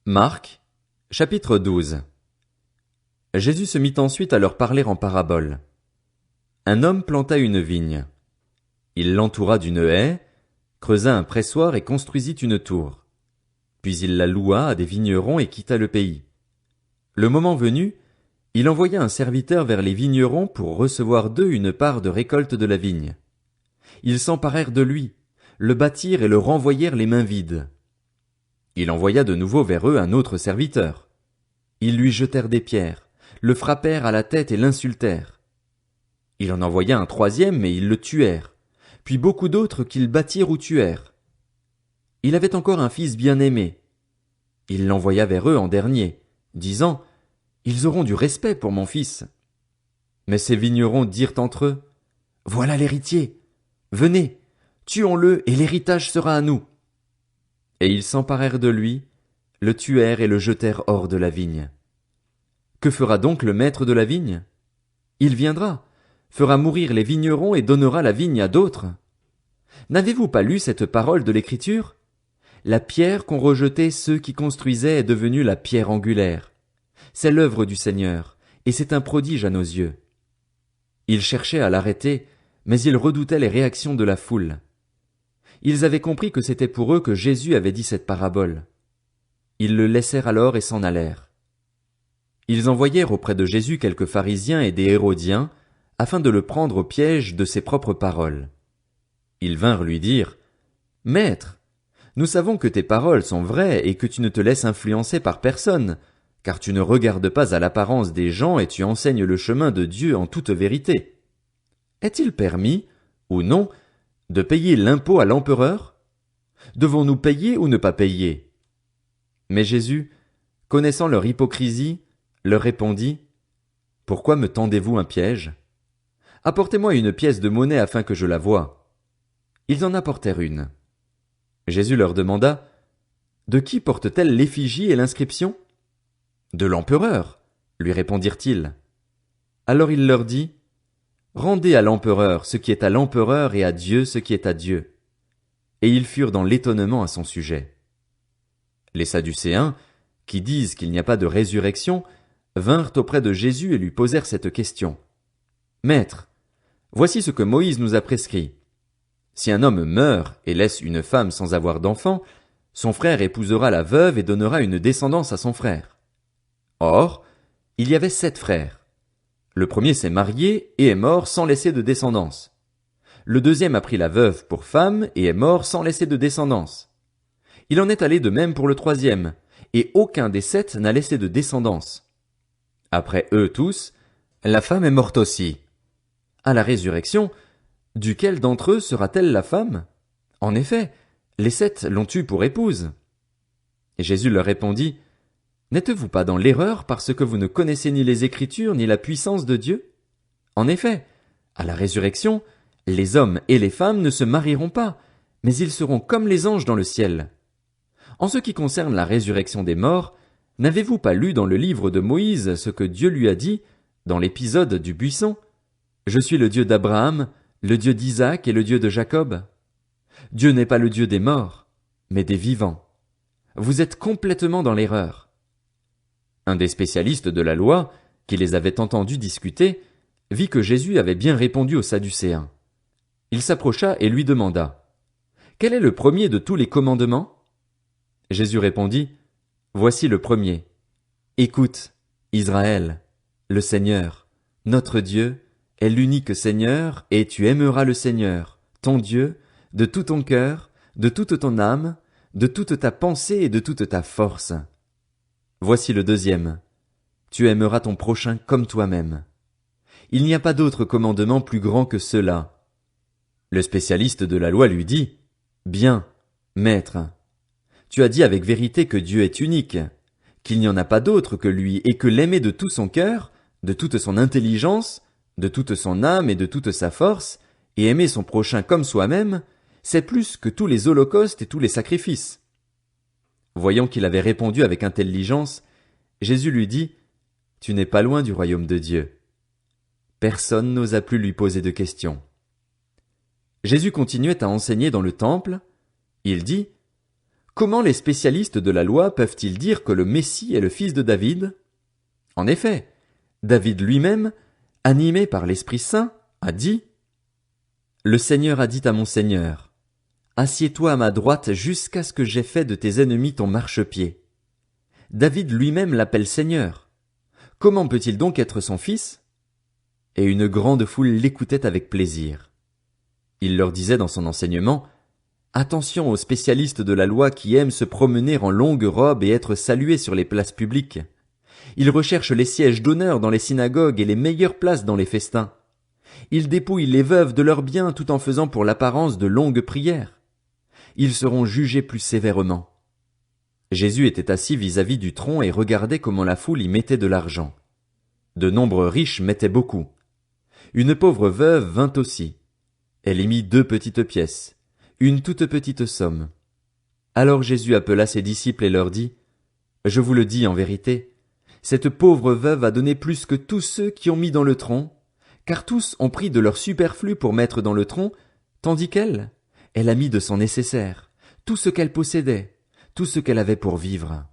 Marc, chapitre 12. Jésus se mit ensuite à leur parler en parabole. Un homme planta une vigne. Il l'entoura d'une haie, creusa un pressoir et construisit une tour. Puis il la loua à des vignerons et quitta le pays. Le moment venu, il envoya un serviteur vers les vignerons pour recevoir d'eux une part de récolte de la vigne. Ils s'emparèrent de lui, le battirent et le renvoyèrent les mains vides. Il envoya de nouveau vers eux un autre serviteur. Ils lui jetèrent des pierres, le frappèrent à la tête et l'insultèrent. Il en envoya un troisième, mais ils le tuèrent, puis beaucoup d'autres qu'ils battirent ou tuèrent. Il avait encore un fils bien-aimé. Il l'envoya vers eux en dernier, disant, « Ils auront du respect pour mon fils. » Mais ces vignerons dirent entre eux, « Voilà l'héritier. Venez, tuons-le et l'héritage sera à nous. » Et ils s'emparèrent de lui, le tuèrent et le jetèrent hors de la vigne. Que fera donc le maître de la vigne? Il viendra, fera mourir les vignerons et donnera la vigne à d'autres. N'avez-vous pas lu cette parole de l'Écriture? La pierre qu'ont rejetée ceux qui construisaient est devenue la pierre angulaire. C'est l'œuvre du Seigneur, et c'est un prodige à nos yeux. Ils cherchaient à l'arrêter, mais ils redoutaient les réactions de la foule. Ils avaient compris que c'était pour eux que Jésus avait dit cette parabole. Ils le laissèrent alors et s'en allèrent. Ils envoyèrent auprès de Jésus quelques pharisiens et des Hérodiens, afin de le prendre au piège de ses propres paroles. Ils vinrent lui dire, « Maître, nous savons que tes paroles sont vraies et que tu ne te laisses influencer par personne, car tu ne regardes pas à l'apparence des gens et tu enseignes le chemin de Dieu en toute vérité. Est-il permis, ou non, de payer l'impôt à l'empereur? Devons-nous payer ou ne pas payer? » Mais Jésus, connaissant leur hypocrisie, leur répondit, « Pourquoi me tendez-vous un piège? Apportez-moi une pièce de monnaie afin que je la voie. » Ils en apportèrent une. Jésus leur demanda, « De qui porte-t-elle l'effigie et l'inscription? » « De l'empereur, lui répondirent-ils. Alors il leur dit, « Rendez à l'empereur ce qui est à l'empereur et à Dieu ce qui est à Dieu. » Et ils furent dans l'étonnement à son sujet. Les Sadducéens, qui disent qu'il n'y a pas de résurrection, vinrent auprès de Jésus et lui posèrent cette question. « Maître, voici ce que Moïse nous a prescrit. Si un homme meurt et laisse une femme sans avoir d'enfant, son frère épousera la veuve et donnera une descendance à son frère. Or, il y avait 7 frères. Le premier s'est marié et est mort sans laisser de descendance. Le deuxième a pris la veuve pour femme et est mort sans laisser de descendance. Il en est allé de même pour le troisième, et aucun des 7 n'a laissé de descendance. Après eux tous, la femme est morte aussi. À la résurrection, duquel d'entre eux sera-t-elle la femme? En effet, les 7 l'ont eue pour épouse. Et Jésus leur répondit, « N'êtes-vous pas dans l'erreur parce que vous ne connaissez ni les Écritures ni la puissance de Dieu? En effet, à la résurrection, les hommes et les femmes ne se marieront pas, mais ils seront comme les anges dans le ciel. En ce qui concerne la résurrection des morts, n'avez-vous pas lu dans le livre de Moïse ce que Dieu lui a dit, dans l'épisode du buisson? Je suis le Dieu d'Abraham, le Dieu d'Isaac et le Dieu de Jacob. Dieu n'est pas le Dieu des morts, mais des vivants. Vous êtes complètement dans l'erreur. » Un des spécialistes de la loi, qui les avait entendus discuter, vit que Jésus avait bien répondu aux Sadducéens. Il s'approcha et lui demanda, « Quel est le premier de tous les commandements? » Jésus répondit, « Voici le premier. Écoute, Israël, le Seigneur, notre Dieu, est l'unique Seigneur, et tu aimeras le Seigneur, ton Dieu, de tout ton cœur, de toute ton âme, de toute ta pensée et de toute ta force. Voici le deuxième. Tu aimeras ton prochain comme toi-même. Il n'y a pas d'autre commandement plus grand que cela. » Le spécialiste de la loi lui dit, « Bien, maître. Tu as dit avec vérité que Dieu est unique, qu'il n'y en a pas d'autre que lui et que l'aimer de tout son cœur, de toute son intelligence, de toute son âme et de toute sa force, et aimer son prochain comme soi-même, c'est plus que tous les holocaustes et tous les sacrifices. » Voyant qu'il avait répondu avec intelligence, Jésus lui dit, « Tu n'es pas loin du royaume de Dieu. » Personne n'osa plus lui poser de questions. Jésus continuait à enseigner dans le temple. Il dit, Comment les spécialistes de la loi peuvent-ils dire que le Messie est le fils de David? En effet, David lui-même, animé par l'Esprit Saint, a dit: Le Seigneur a dit à mon Seigneur, Assieds-toi à ma droite jusqu'à ce que j'aie fait de tes ennemis ton marchepied. David lui-même l'appelle Seigneur. Comment peut-il donc être son fils? Et une grande foule l'écoutait avec plaisir. Il leur disait dans son enseignement: Attention aux spécialistes de la loi qui aiment se promener en longue robe et être salués sur les places publiques. Ils recherchent les sièges d'honneur dans les synagogues et les meilleures places dans les festins. Ils dépouillent les veuves de leurs biens tout en faisant pour l'apparence de longues prières. Ils seront jugés plus sévèrement. Jésus était assis vis-à-vis du tronc et regardait comment la foule y mettait de l'argent. De nombreux riches mettaient beaucoup. Une pauvre veuve vint aussi. Elle y mit 2 petites pièces, une toute petite somme. Alors Jésus appela ses disciples et leur dit: Je vous le dis en vérité, cette pauvre veuve a donné plus que tous ceux qui ont mis dans le tronc, car tous ont pris de leur superflu pour mettre dans le tronc, tandis qu'elle a mis de son nécessaire, tout ce qu'elle possédait, tout ce qu'elle avait pour vivre.